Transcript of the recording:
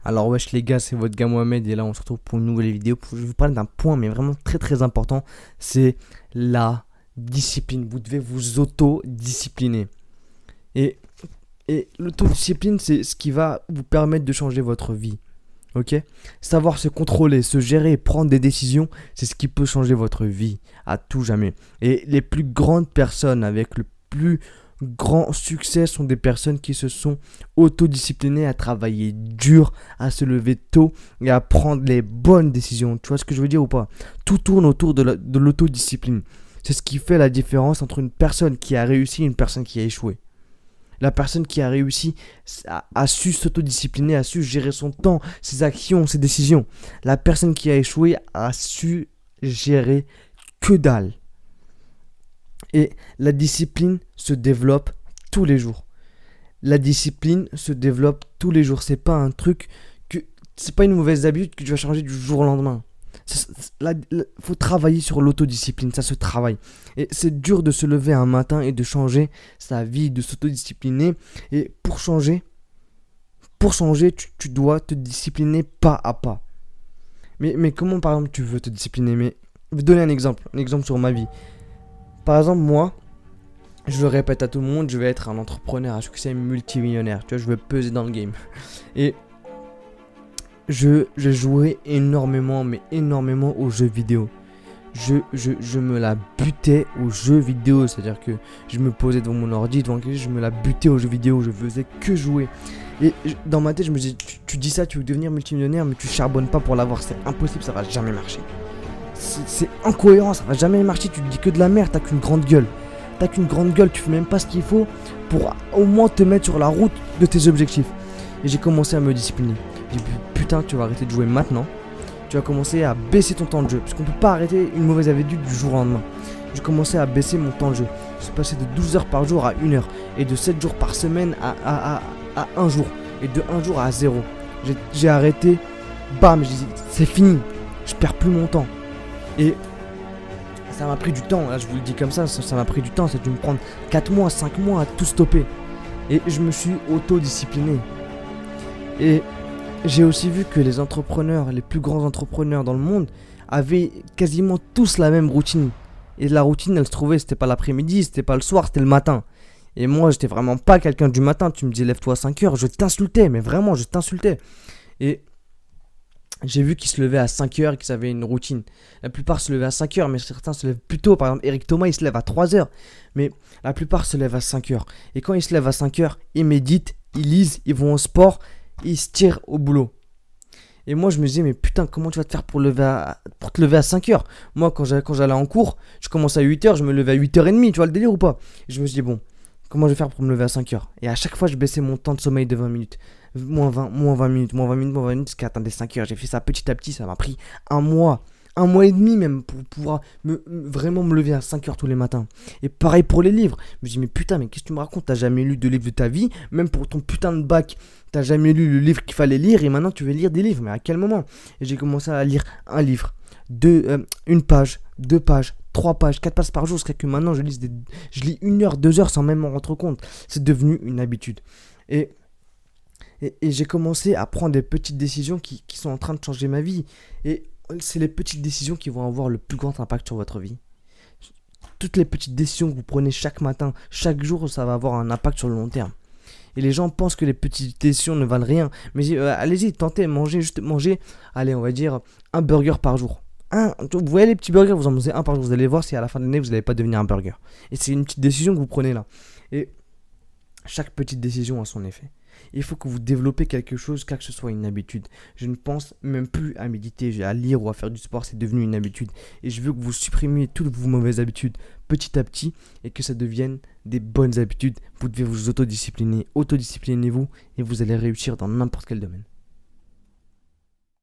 Alors wesh les gars, c'est votre gars Mohamed et là on se retrouve pour une nouvelle vidéo. Je vais vous parler d'un point mais vraiment très très important, c'est la discipline. Vous devez vous auto-discipliner. Et, et l'autodiscipline, c'est ce qui va vous permettre de changer votre vie. Ok? Savoir se contrôler, se gérer et prendre des décisions, c'est ce qui peut changer votre vie à tout jamais. Et les plus grandes personnes avec le plus grand succès sont des personnes qui se sont autodisciplinées à travailler dur, à se lever tôt et à prendre les bonnes décisions. Tu vois ce que je veux dire ou pas? Tout tourne autour de l'autodiscipline. C'est ce qui fait la différence entre une personne qui a réussi et une personne qui a échoué. La personne qui a réussi a su s'autodiscipliner, a su gérer son temps, ses actions, ses décisions. La personne qui a échoué a su gérer que dalle. Et la discipline se développe tous les jours. La discipline se développe tous les jours. C'est pas un truc c'est pas une mauvaise habitude que tu vas changer du jour au lendemain. Faut travailler sur l'autodiscipline, ça se travaille. Et c'est dur de se lever un matin et de changer sa vie, de s'autodiscipliner. Et pour changer, tu dois te discipliner pas à pas. Mais comment par exemple tu veux te discipliner? Mais je vais donner un exemple sur ma vie. Par exemple, moi, je le répète à tout le monde, je vais être un entrepreneur à succès multimillionnaire. Tu vois, je veux peser dans le game. Et je jouais énormément, mais énormément aux jeux vidéo. Je me la butais aux jeux vidéo. C'est-à-dire que je me posais devant mon ordi, je me la butais aux jeux vidéo. Je faisais que jouer. Et dans ma tête, je me disais, tu dis ça, tu veux devenir multimillionnaire, mais tu charbonnes pas pour l'avoir. C'est impossible, ça va jamais marcher. C'est incohérent, ça va jamais marcher. Tu te dis que de la merde, t'as qu'une grande gueule. Tu fais même pas ce qu'il faut pour au moins te mettre sur la route de tes objectifs. Et j'ai commencé à me discipliner. J'ai dit putain, tu vas arrêter de jouer maintenant. Tu vas commencer à baisser ton temps de jeu. Parce qu'on peut pas arrêter une mauvaise habitude du jour au lendemain. J'ai commencé à baisser mon temps de jeu. Je suis passé de 12 heures par jour à 1 heure. Et de 7 jours par semaine à 1 jour. Et de 1 jour à 0. J'ai arrêté. Bam, j'ai dit c'est fini. Je perds plus mon temps. Et ça m'a pris du temps, là je vous le dis comme ça m'a pris du temps, ça a dû me prendre 4 mois, 5 mois à tout stopper. Et je me suis auto-discipliné. Et j'ai aussi vu que les entrepreneurs, les plus grands entrepreneurs dans le monde, avaient quasiment tous la même routine. Et la routine, elle se trouvait, c'était pas l'après-midi, c'était pas le soir, c'était le matin. Et moi, j'étais vraiment pas quelqu'un du matin. Tu me dis lève-toi à 5 heures, je t'insultais, mais vraiment, je t'insultais. Et j'ai vu qu'ils se levaient à 5 heures et qu'ils avaient une routine. La plupart se levaient à 5 heures, mais certains se lèvent plus tôt. Par exemple, Eric Thomas, il se lève à 3 heures. Mais la plupart se lèvent à 5 heures. Et quand ils se lèvent à 5 heures, ils méditent, ils lisent, ils vont au sport, ils se tirent au boulot. Et moi, je me disais, mais putain, comment tu vas te faire pour te lever à 5 heures? Moi, quand j'allais en cours, je commençais à 8 heures, je me levais à 8h30, tu vois le délire ou pas? Et je me suis dit, bon, comment je vais faire pour me lever à 5 heures? Et à chaque fois, je baissais mon temps de sommeil de 20 minutes. Moins 20 minutes, jusqu'à atteindre 5 heures. J'ai fait ça petit à petit, ça m'a pris un mois et demi même pour pouvoir vraiment me lever à 5 heures tous les matins. Et pareil pour les livres. Je me dis, mais putain, mais qu'est-ce que tu me racontes? T'as jamais lu de livre de ta vie, même pour ton putain de bac, t'as jamais lu le livre qu'il fallait lire et maintenant tu veux lire des livres. Mais à quel moment? Et j'ai commencé à lire un livre, une page, 2 pages, 3 pages, 4 pages par jour, jusqu'à que maintenant je lis 1 heure, 2 heures sans même m'en rendre compte. C'est devenu une habitude. Et j'ai commencé à prendre des petites décisions qui sont en train de changer ma vie. Et c'est les petites décisions qui vont avoir le plus grand impact sur votre vie. Toutes les petites décisions que vous prenez chaque matin, chaque jour, ça va avoir un impact sur le long terme. Et les gens pensent que les petites décisions ne valent rien. Mais allez-y, tentez, mangez, allez, on va dire, un burger par jour. Vous voyez les petits burgers, vous en mangez un par jour. Vous allez voir si à la fin de l'année, vous n'allez pas devenir un burger. Et c'est une petite décision que vous prenez là. Et chaque petite décision a son effet. Il faut que vous développez quelque chose, que ce soit une habitude. Je ne pense même plus à méditer, à lire ou à faire du sport, c'est devenu une habitude. Et je veux que vous supprimiez toutes vos mauvaises habitudes petit à petit et que ça devienne des bonnes habitudes. Vous devez vous autodiscipliner, autodisciplinez-vous et vous allez réussir dans n'importe quel domaine.